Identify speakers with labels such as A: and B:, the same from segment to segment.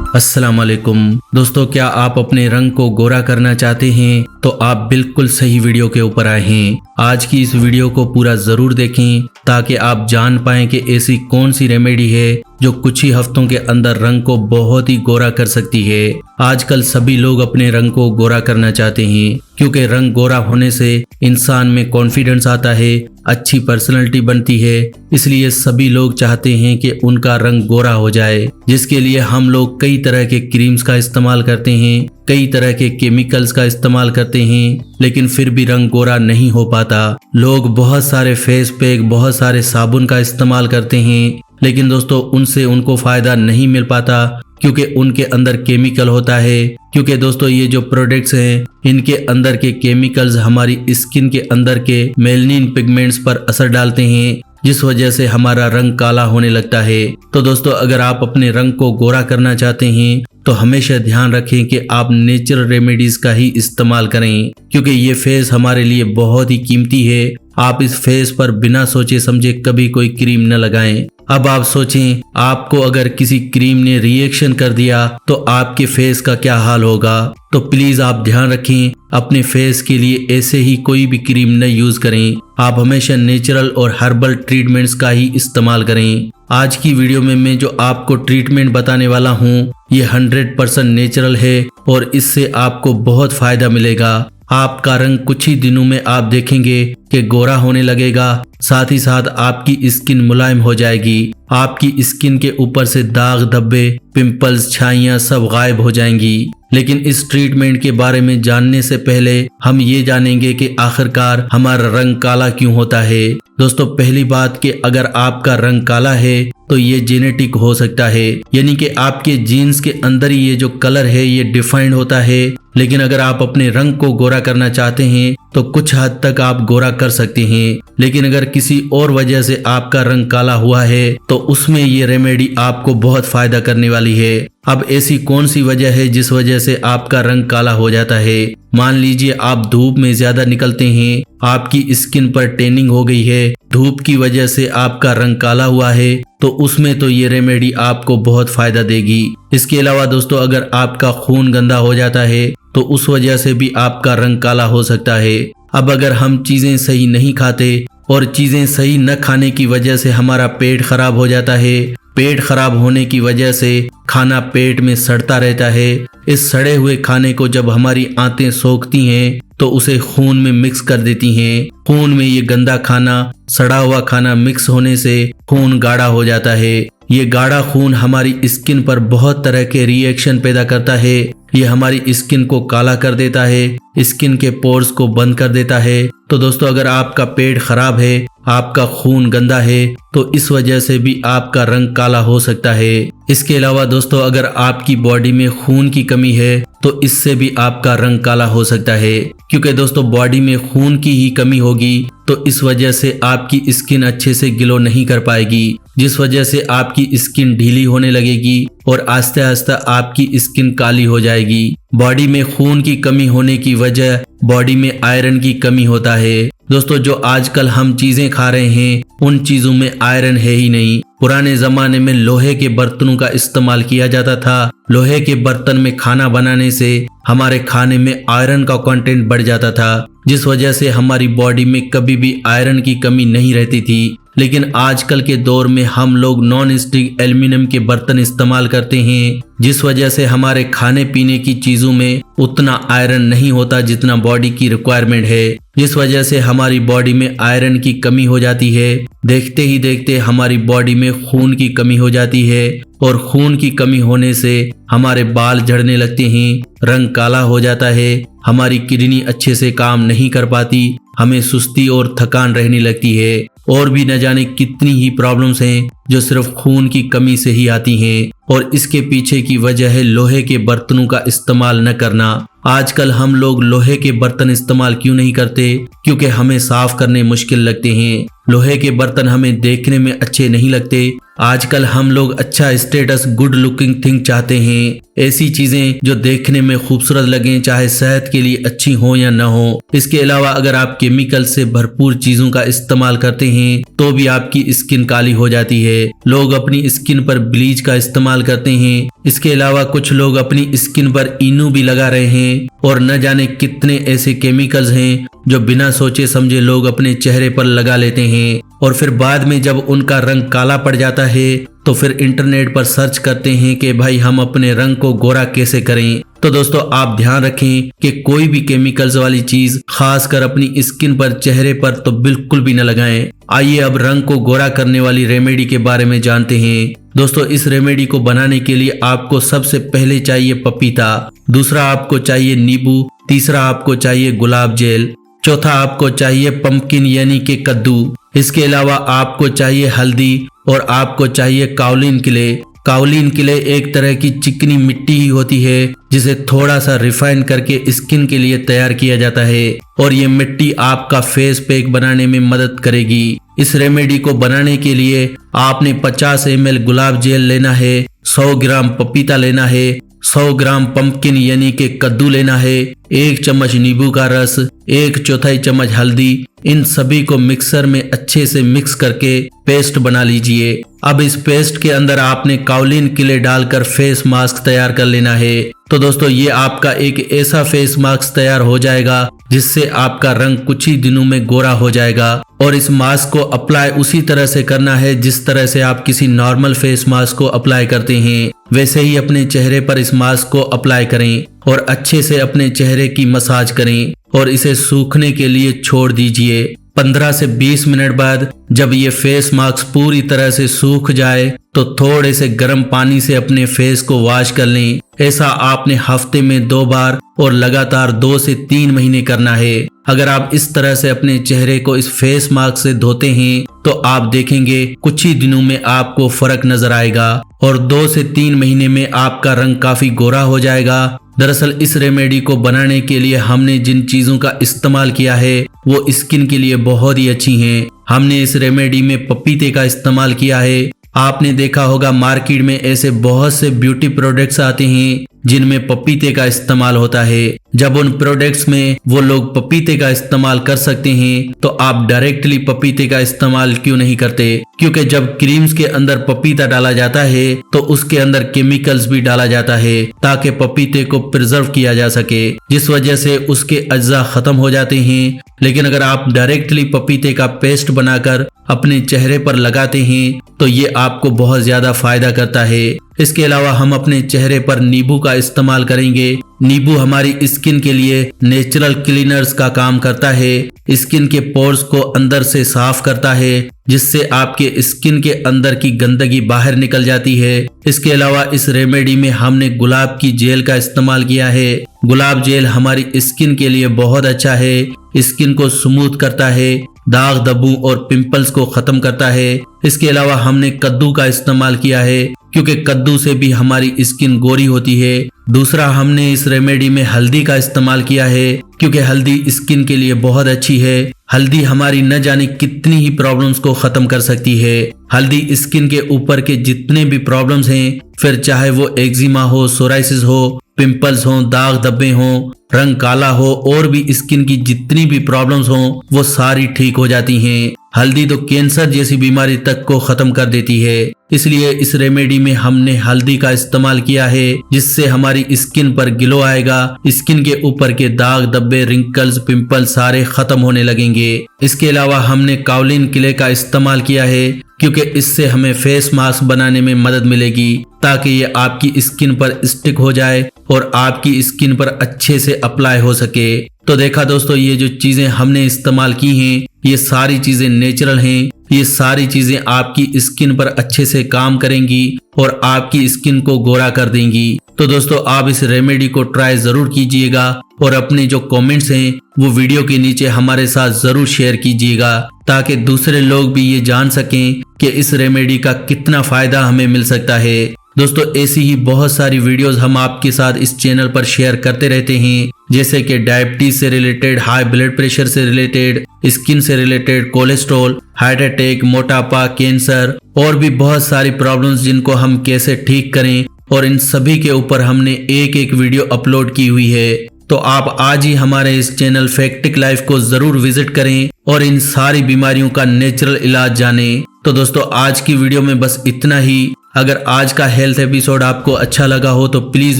A: अस्सलाम वालेकुम दोस्तों, क्या आप अपने रंग को गोरा करना चाहते हैं तो आप बिल्कुल सही वीडियो के ऊपर आए हैं। आज की इस वीडियो को पूरा जरूर देखें ताकि आप जान पाएं कि ऐसी कौन सी रेमेडी है जो कुछ ही हफ्तों के अंदर रंग को बहुत ही गोरा कर सकती है। आजकल सभी लोग अपने रंग को गोरा करना चाहते हैं क्योंकि रंग गोरा होने से इंसान में कॉन्फिडेंस आता है, अच्छी पर्सनैलिटी बनती है। इसलिए सभी लोग चाहते हैं कि उनका रंग गोरा हो जाए, जिसके लिए हम लोग कई तरह के क्रीम्स का इस्तेमाल करते हैं, कई तरह के केमिकल्स का इस्तेमाल करते हैं, लेकिन फिर भी रंग गोरा नहीं हो पाता। लोग बहुत सारे फेस पैक, बहुत सारे साबुन का इस्तेमाल करते हैं, लेकिन दोस्तों उनसे उनको फायदा नहीं मिल पाता क्योंकि उनके अंदर केमिकल होता है। क्योंकि दोस्तों ये जो प्रोडक्ट्स हैं इनके अंदर के केमिकल्स हमारी स्किन के अंदर के मेलनिन पिगमेंट्स पर असर डालते हैं, जिस वजह से हमारा रंग काला होने लगता है। तो दोस्तों अगर आप अपने रंग को गोरा करना चाहते हैं तो हमेशा ध्यान रखें कि आप नेचुरल रेमेडीज का ही इस्तेमाल करें, क्योंकि ये फेस हमारे लिए बहुत ही कीमती है। आप इस फेस पर बिना सोचे समझे कभी कोई क्रीम न लगाएं। अब आप सोचें, आपको अगर किसी क्रीम ने रिएक्शन कर दिया तो आपके फेस का क्या हाल होगा। तो प्लीज आप ध्यान रखें, अपने फेस के लिए ऐसे ही कोई भी क्रीम न यूज करें। आप हमेशा नेचुरल और हर्बल ट्रीटमेंट्स का ही इस्तेमाल करें। आज की वीडियो में मैं जो आपको ट्रीटमेंट बताने वाला हूँ ये 100% नेचुरल है और इससे आपको बहुत फायदा मिलेगा। आपका रंग कुछ ही दिनों में आप देखेंगे कि गोरा होने लगेगा, साथ ही साथ आपकी स्किन मुलायम हो जाएगी। आपकी स्किन के ऊपर से दाग धब्बे, पिंपल्स, छाइयां सब गायब हो जाएंगी। लेकिन इस ट्रीटमेंट के बारे में जानने से पहले हम ये जानेंगे कि आखिरकार हमारा रंग काला क्यों होता है। दोस्तों पहली बात कि अगर आपका रंग काला है तो ये जेनेटिक हो सकता है, यानी कि आपके जीन्स के अंदर ही ये जो कलर है ये डिफाइंड होता है। लेकिन अगर आप अपने रंग को गोरा करना चाहते हैं तो कुछ हद तक आप गोरा कर सकते हैं, लेकिन अगर किसी और वजह से आपका रंग काला हुआ है तो उसमें ये रेमेडी आपको बहुत फायदा करने वाली है। अब ऐसी कौन सी वजह है जिस वजह से आपका रंग काला हो जाता है। मान लीजिए आप धूप में ज्यादा निकलते हैं, आपकी स्किन पर टैनिंग हो गई है, धूप की वजह से आपका रंग काला हुआ है, तो उसमें तो ये रेमेडी आपको बहुत फायदा देगी। इसके अलावा दोस्तों अगर आपका खून गंदा हो जाता है तो उस वजह से भी आपका रंग काला हो सकता है। अब अगर हम चीजें सही नहीं खाते और चीजें सही न खाने की वजह से हमारा पेट खराब हो जाता है, पेट खराब होने की वजह से खाना पेट में सड़ता रहता है। इस सड़े हुए खाने को जब हमारी आंतें सोखती हैं तो उसे खून में मिक्स कर देती हैं। खून में ये गंदा खाना, सड़ा हुआ खाना मिक्स होने से खून गाढ़ा हो जाता है। ये गाढ़ा खून हमारी स्किन पर बहुत तरह के रिएक्शन पैदा करता है। ये हमारी स्किन को काला कर देता है, स्किन के पोर्स को बंद कर देता है। तो दोस्तों अगर आपका पेट खराब है, आपका खून गंदा है, तो इस वजह से भी आपका रंग काला हो सकता है। इसके अलावा दोस्तों अगर आपकी बॉडी में खून की कमी है तो इससे भी आपका रंग काला हो सकता है, क्योंकि दोस्तों बॉडी में खून की ही कमी होगी तो इस वजह से आपकी स्किन अच्छे से ग्लो नहीं कर पाएगी, जिस वजह से आपकी स्किन ढीली होने लगेगी और आस्ते आस्ते आपकी स्किन काली हो जाएगी। बॉडी में खून की कमी होने की वजह बॉडी में आयरन की कमी होता है। दोस्तों जो आजकल हम चीजें खा रहे हैं उन चीजों में आयरन है ही नहीं। पुराने जमाने में लोहे के बर्तनों का इस्तेमाल किया जाता था। लोहे के बर्तन में खाना बनाने से हमारे खाने में आयरन का कंटेंट बढ़ जाता था, जिस वजह से हमारी बॉडी में कभी भी आयरन की कमी नहीं रहती थी। लेकिन आजकल के दौर में हम लोग नॉन स्टिक एल्युमिनियम के बर्तन इस्तेमाल करते हैं, जिस वजह से हमारे खाने पीने की चीजों में उतना आयरन नहीं होता जितना बॉडी की रिक्वायरमेंट है, जिस वजह से हमारी बॉडी में आयरन की कमी हो जाती है। देखते ही देखते हमारी बॉडी में खून की कमी हो जाती है और खून की कमी होने से हमारे बाल झड़ने लगते हैं, रंग काला हो जाता है, हमारी किडनी अच्छे से काम नहीं कर पाती, हमें सुस्ती और थकान रहने लगती है, और भी न जाने कितनी ही प्रॉब्लम्स हैं जो सिर्फ खून की कमी से ही आती हैं। और इसके पीछे की वजह है लोहे के बर्तनों का इस्तेमाल न करना। आजकल हम लोग लोहे के बर्तन इस्तेमाल क्यों नहीं करते? क्योंकि हमें साफ करने मुश्किल लगते हैं। लोहे के बर्तन हमें देखने में अच्छे नहीं लगते। आजकल हम लोग अच्छा स्टेटस, गुड लुकिंग थिंग चाहते हैं। ऐसी चीजें जो देखने में खूबसूरत लगें, चाहे सेहत के लिए अच्छी हो या न हो। इसके अलावा अगर आप केमिकल से भरपूर चीजों का इस्तेमाल करते हैं तो भी आपकी स्किन काली हो जाती है। लोग अपनी स्किन पर ब्लीच का इस्तेमाल करते हैं। इसके अलावा कुछ लोग अपनी स्किन पर इनो भी लगा रहे हैं और न जाने कितने ऐसे केमिकल्स हैं जो बिना सोचे समझे लोग अपने चेहरे पर लगा लेते हैं और फिर बाद में जब उनका रंग काला पड़ जाता है तो फिर इंटरनेट पर सर्च करते हैं कि भाई हम अपने रंग को गोरा कैसे करें। तो दोस्तों आप ध्यान रखें कि कोई भी केमिकल्स वाली चीज खासकर अपनी स्किन पर, चेहरे पर तो बिल्कुल भी न लगाएं। आइए अब रंग को गोरा करने वाली रेमेडी के बारे में जानते हैं। दोस्तों इस रेमेडी को बनाने के लिए आपको सबसे पहले चाहिए पपीता, दूसरा आपको चाहिए नींबू, तीसरा आपको चाहिए गुलाब जेल, चौथा आपको चाहिए पंपकिन यानी कि कद्दू। इसके अलावा आपको चाहिए हल्दी और आपको चाहिए काओलिन क्ले। काओलिन क्ले एक तरह की चिकनी मिट्टी ही होती है जिसे थोड़ा सा रिफाइन करके स्किन के लिए तैयार किया जाता है और ये मिट्टी आपका फेस पैक बनाने में मदद करेगी। इस रेमेडी को बनाने के लिए आपने 50 ml गुलाब जेल लेना है, 100 ग्राम पपीता लेना है, 100 ग्राम पंपकिन यानी कि कद्दू लेना है, 1 चम्मच नींबू का रस, 1/4 चम्मच हल्दी। इन सभी को मिक्सर में अच्छे से मिक्स करके पेस्ट बना लीजिए। अब इस पेस्ट के अंदर आपने काओलिन क्ले डालकर फेस मास्क तैयार कर लेना है। तो दोस्तों ये आपका एक ऐसा फेस मास्क तैयार हो जाएगा जिससे आपका रंग कुछ ही दिनों में गोरा हो जाएगा। और इस मास्क को अप्लाई उसी तरह से करना है जिस तरह से आप किसी नॉर्मल फेस मास्क को अप्लाई करते हैं, वैसे ही अपने चेहरे पर इस मास्क को अप्लाई करें और अच्छे से अपने चेहरे की मसाज करें और इसे सूखने के लिए छोड़ दीजिए। 15 से 20 मिनट बाद जब ये फेस मास्क पूरी तरह से सूख जाए तो थोड़े से गर्म पानी से अपने फेस को वॉश कर लें। ऐसा आपने हफ्ते में 2 बार और लगातार 2 से 3 महीने करना है। अगर आप इस तरह से अपने चेहरे को इस फेस मास्क से धोते हैं तो आप देखेंगे कुछ ही दिनों में आपको फर्क नजर आएगा और 2 से 3 महीने में आपका रंग काफी गोरा हो जाएगा। दरअसल इस रेमेडी को बनाने के लिए हमने जिन चीजों का इस्तेमाल किया है वो स्किन के लिए बहुत ही अच्छी हैं। हमने इस रेमेडी में पपीते का इस्तेमाल किया है। आपने देखा होगा मार्केट में ऐसे बहुत से ब्यूटी प्रोडक्ट्स आते हैं जिनमें पपीते का इस्तेमाल होता है। जब उन प्रोडक्ट्स में वो लोग पपीते का इस्तेमाल कर सकते हैं तो आप डायरेक्टली पपीते का इस्तेमाल क्यों नहीं करते? क्योंकि जब क्रीम्स के अंदर पपीता डाला जाता है तो उसके अंदर केमिकल्स भी डाला जाता है ताकि पपीते को प्रिजर्व किया जा सके, जिस वजह से उसके अज्जा खत्म हो जाते हैं। लेकिन अगर आप डायरेक्टली पपीते का पेस्ट बनाकर अपने चेहरे पर लगाते हैं तो ये आपको बहुत ज्यादा फायदा करता है। इसके अलावा हम अपने चेहरे पर नींबू का इस्तेमाल करेंगे। नींबू हमारी स्किन के लिए नेचुरल क्लीनर्स का काम करता है। स्किन के पोर्स को अंदर से साफ करता है जिससे आपके स्किन के अंदर की गंदगी बाहर निकल जाती है। इसके अलावा इस रेमेडी में हमने गुलाब की जेल का इस्तेमाल किया है। गुलाब जेल हमारी स्किन के लिए बहुत अच्छा है। स्किन को स्मूथ करता है, दाग धब्बों और पिंपल्स को खत्म करता है। इसके अलावा हमने कद्दू का इस्तेमाल किया है क्योंकि कद्दू से भी हमारी स्किन गोरी होती है। दूसरा हमने इस रेमेडी में हल्दी का इस्तेमाल किया है क्योंकि हल्दी स्किन के लिए बहुत अच्छी है। हल्दी हमारी न जाने कितनी ही प्रॉब्लम्स को खत्म कर सकती है। हल्दी स्किन के ऊपर के जितने भी प्रॉब्लम्स हैं, फिर चाहे वो एक्जिमा हो, सोराइसिस हो, पिंपल्स हो, दाग धब्बे हो, रंग काला हो और भी स्किन की जितनी भी प्रॉब्लम्स हो वो सारी ठीक हो जाती हैं। हल्दी तो कैंसर जैसी बीमारी तक को खत्म कर देती है। इसलिए इस रेमेडी में हमने हल्दी का इस्तेमाल किया है जिससे हमारी स्किन पर ग्लो आएगा। स्किन के ऊपर के दाग धब्बे, रिंकल्स, पिंपल सारे खत्म होने लगेंगे। इसके अलावा हमने काओलिन क्ले का इस्तेमाल किया है क्योंकि इससे हमें फेस मास्क बनाने में मदद मिलेगी ताकि ये आपकी स्किन पर स्टिक हो जाए और आपकी स्किन पर अच्छे से अप्लाई हो सके। तो देखा दोस्तों, ये जो चीजें हमने इस्तेमाल की हैं ये सारी चीजें नेचुरल हैं। ये सारी चीजें आपकी स्किन पर अच्छे से काम करेंगी और आपकी स्किन को गोरा कर देंगी। तो दोस्तों आप इस रेमेडी को ट्राई जरूर कीजिएगा और अपने जो कमेंट्स हैं वो वीडियो के नीचे हमारे साथ जरूर शेयर कीजिएगा ताकि दूसरे लोग भी ये जान सकें कि इस रेमेडी का कितना फायदा हमें मिल सकता है। दोस्तों ऐसी ही बहुत सारी वीडियोस हम आपके साथ इस चैनल पर शेयर करते रहते हैं। जैसे कि डायबिटीज से रिलेटेड, हाई ब्लड प्रेशर से रिलेटेड, स्किन से रिलेटेड, कोलेस्ट्रॉल, हार्ट अटैक, मोटापा, कैंसर और भी बहुत सारी प्रॉब्लम्स जिनको हम कैसे ठीक करें, और इन सभी के ऊपर हमने एक एक वीडियो अपलोड की हुई है। तो आप आज ही हमारे इस चैनल फैक्टिक लाइफ को जरूर विजिट करें और इन सारी बीमारियों का नेचुरल इलाज जानें। तो दोस्तों आज की वीडियो में बस इतना ही। अगर आज का हेल्थ एपिसोड आपको अच्छा लगा हो तो प्लीज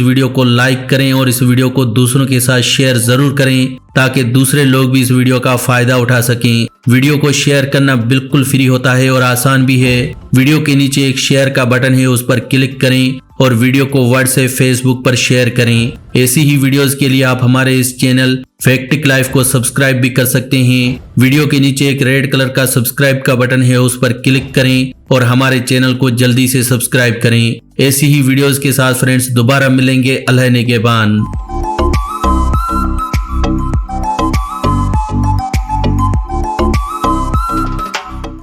A: वीडियो को लाइक करें और इस वीडियो को दूसरों के साथ शेयर जरूर करें ताकि दूसरे लोग भी इस वीडियो का फायदा उठा सकें। वीडियो को शेयर करना बिल्कुल फ्री होता है और आसान भी है। वीडियो के नीचे एक शेयर का बटन है, उस पर क्लिक करें और वीडियो को व्हाट्सएप, फेसबुक पर शेयर करें। ऐसी ही वीडियोस के लिए आप हमारे इस चैनल फैक्टिक लाइफ को सब्सक्राइब भी कर सकते हैं। वीडियो के नीचे एक रेड कलर का सब्सक्राइब का बटन है, उस पर क्लिक करें और हमारे चैनल को जल्दी से सब्सक्राइब करें। ऐसी ही वीडियोस के साथ फ्रेंड्स दोबारा मिलेंगे। अल्लाह निगहबान।